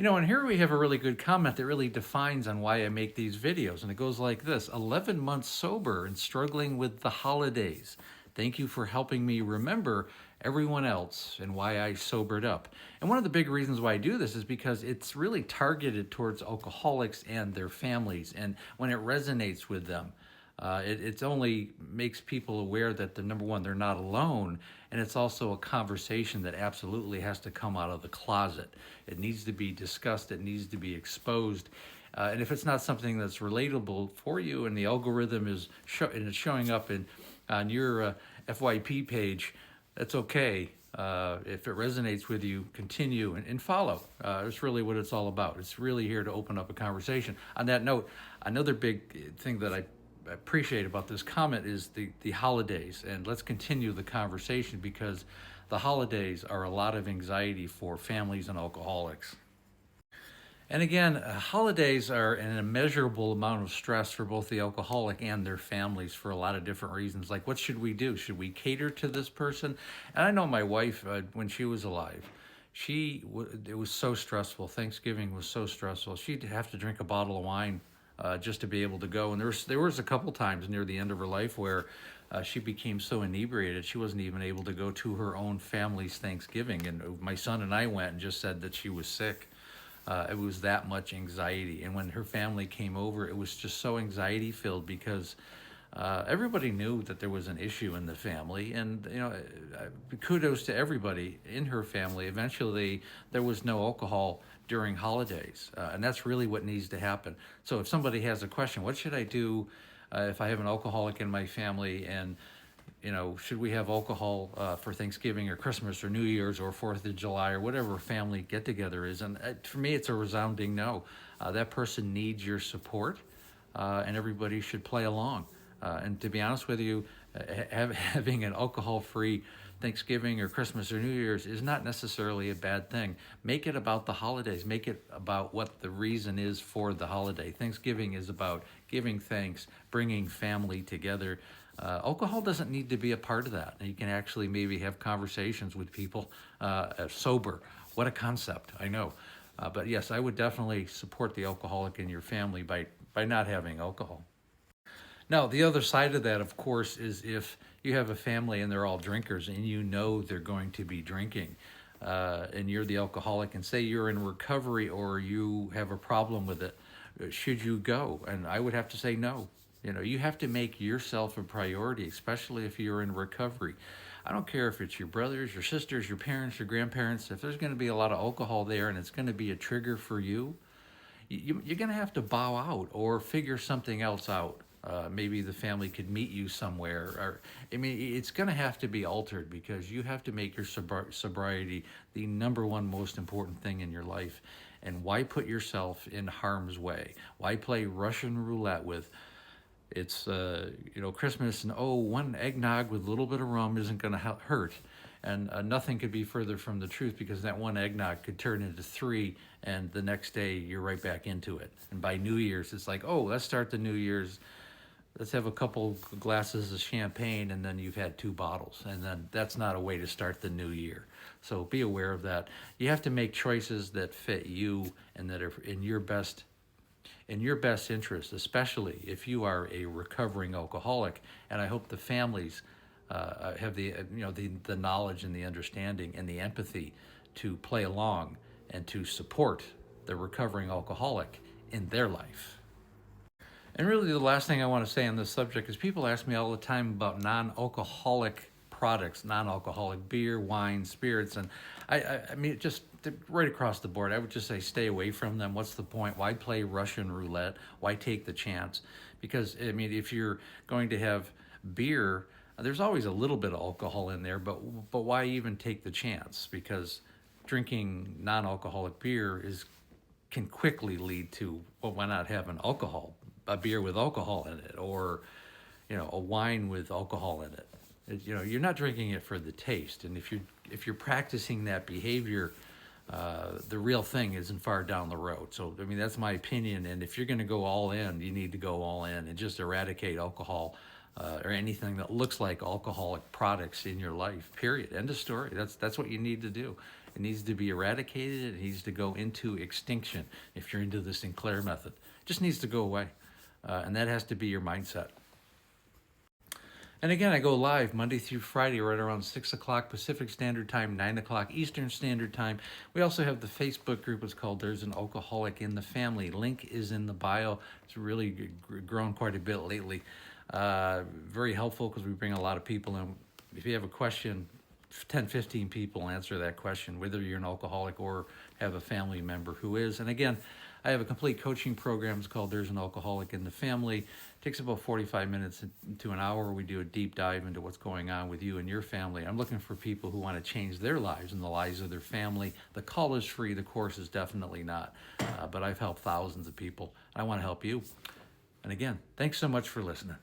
And here we have a really good comment that really defines on why I make these videos. And it goes like this: 11 months sober and struggling with the holidays. Thank you for helping me remember everyone else and why I sobered up. And one of the big reasons why I do this is because it's really targeted towards alcoholics and their families. And when it resonates with them, it only makes people aware that the number one, they're not alone, and it's also a conversation that absolutely has to come out of the closet. It needs to be discussed. It needs to be exposed. And if it's not something that's relatable for you, and the algorithm is and it's showing up on your FYP page, that's okay. If it resonates with you, continue and follow. It's really what it's all about. It's really here to open up a conversation. On that note, another big thing that I appreciate about this comment is the holidays. And let's continue the conversation, because the holidays are a lot of anxiety for families and alcoholics. And again, holidays are an immeasurable amount of stress for both the alcoholic and their families for a lot of different reasons. Like, what should we do? Should we cater to this person? And I know my wife, when she was alive, it was so stressful. Thanksgiving was so stressful. She'd have to drink a bottle of wine just to be able to go. And there was a couple times near the end of her life where she became so inebriated she wasn't even able to go to her own family's Thanksgiving. And my son and I went and just said that she was sick. It was that much anxiety. And when her family came over, it was just so anxiety filled, because everybody knew that there was an issue in the family. And, kudos to everybody in her family. Eventually, there was no alcohol during holidays. And that's really what needs to happen. So if somebody has a question, what should I do if I have an alcoholic in my family, and should we have alcohol for Thanksgiving or Christmas or New Year's or 4th of July or whatever family get-together is? And for me, it's a resounding no. That person needs your support, and everybody should play along. And to be honest with you, having an alcohol-free Thanksgiving or Christmas or New Year's is not necessarily a bad thing. Make it about the holidays. Make it about what the reason is for the holiday. Thanksgiving is about giving thanks, bringing family together. Alcohol doesn't need to be a part of that. You can actually maybe have conversations with people sober. What a concept, I know. But yes, I would definitely support the alcoholic in your family by not having alcohol. Now, the other side of that, of course, is if you have a family and they're all drinkers and they're going to be drinking, and you're the alcoholic, and say you're in recovery or you have a problem with it, should you go? And I would have to say no. You have to make yourself a priority, especially if you're in recovery. I don't care if it's your brothers, your sisters, your parents, your grandparents. If there's going to be a lot of alcohol there and it's going to be a trigger for you, you're going to have to bow out or figure something else out. Maybe the family could meet you somewhere. Or, it's going to have to be altered, because you have to make your sobriety the number one most important thing in your life. And why put yourself in harm's way? Why play Russian roulette with... It's, Christmas, and one eggnog with a little bit of rum isn't going to hurt. And nothing could be further from the truth, because that one eggnog could turn into 3, and the next day you're right back into it. And by New Year's, it's like, let's start the New Year's. Let's have a couple glasses of champagne, and then you've had 2 bottles. And then that's not a way to start the new year. So be aware of that. You have to make choices that fit you and that are in your best interest, especially if you are a recovering alcoholic. And I hope the families have the knowledge and the understanding and the empathy to play along and to support the recovering alcoholic in their life. And really, the last thing I want to say on this subject is, people ask me all the time about non-alcoholic products, non-alcoholic beer, wine, spirits, and just right across the board, I would just say stay away from them. What's the point? Why play Russian roulette? Why take the chance? Because, if you're going to have beer, there's always a little bit of alcohol in there, but why even take the chance? Because drinking non-alcoholic beer can quickly lead to, why not have an a beer with alcohol in it, or a wine with alcohol in it. You're not drinking it for the taste. And if you're practicing that behavior, the real thing isn't far down the road. So that's my opinion. And if you're going to go all in, you need to go all in and just eradicate alcohol, or anything that looks like alcoholic products in your life. Period. End of story. That's what you need to do. It needs to be eradicated. It needs to go into extinction. If you're into the Sinclair method, it just needs to go away. And that has to be your mindset. And again, I go live Monday through Friday right around 6 o'clock Pacific Standard Time, 9 o'clock Eastern Standard Time. We also have the Facebook group. It's called There's an Alcoholic in the Family. Link is in the bio. It's really grown quite a bit lately. Very helpful because we bring a lot of people in. If you have a question, 10, 15 people answer that question, whether you're an alcoholic or have a family member who is. And again, I have a complete coaching program. It's called There's an Alcoholic in the Family. It takes about 45 minutes to an hour. We do a deep dive into what's going on with you and your family. I'm looking for people who want to change their lives and the lives of their family. The call is free. The course is definitely not. But I've helped thousands of people. I want to help you. And again, thanks so much for listening.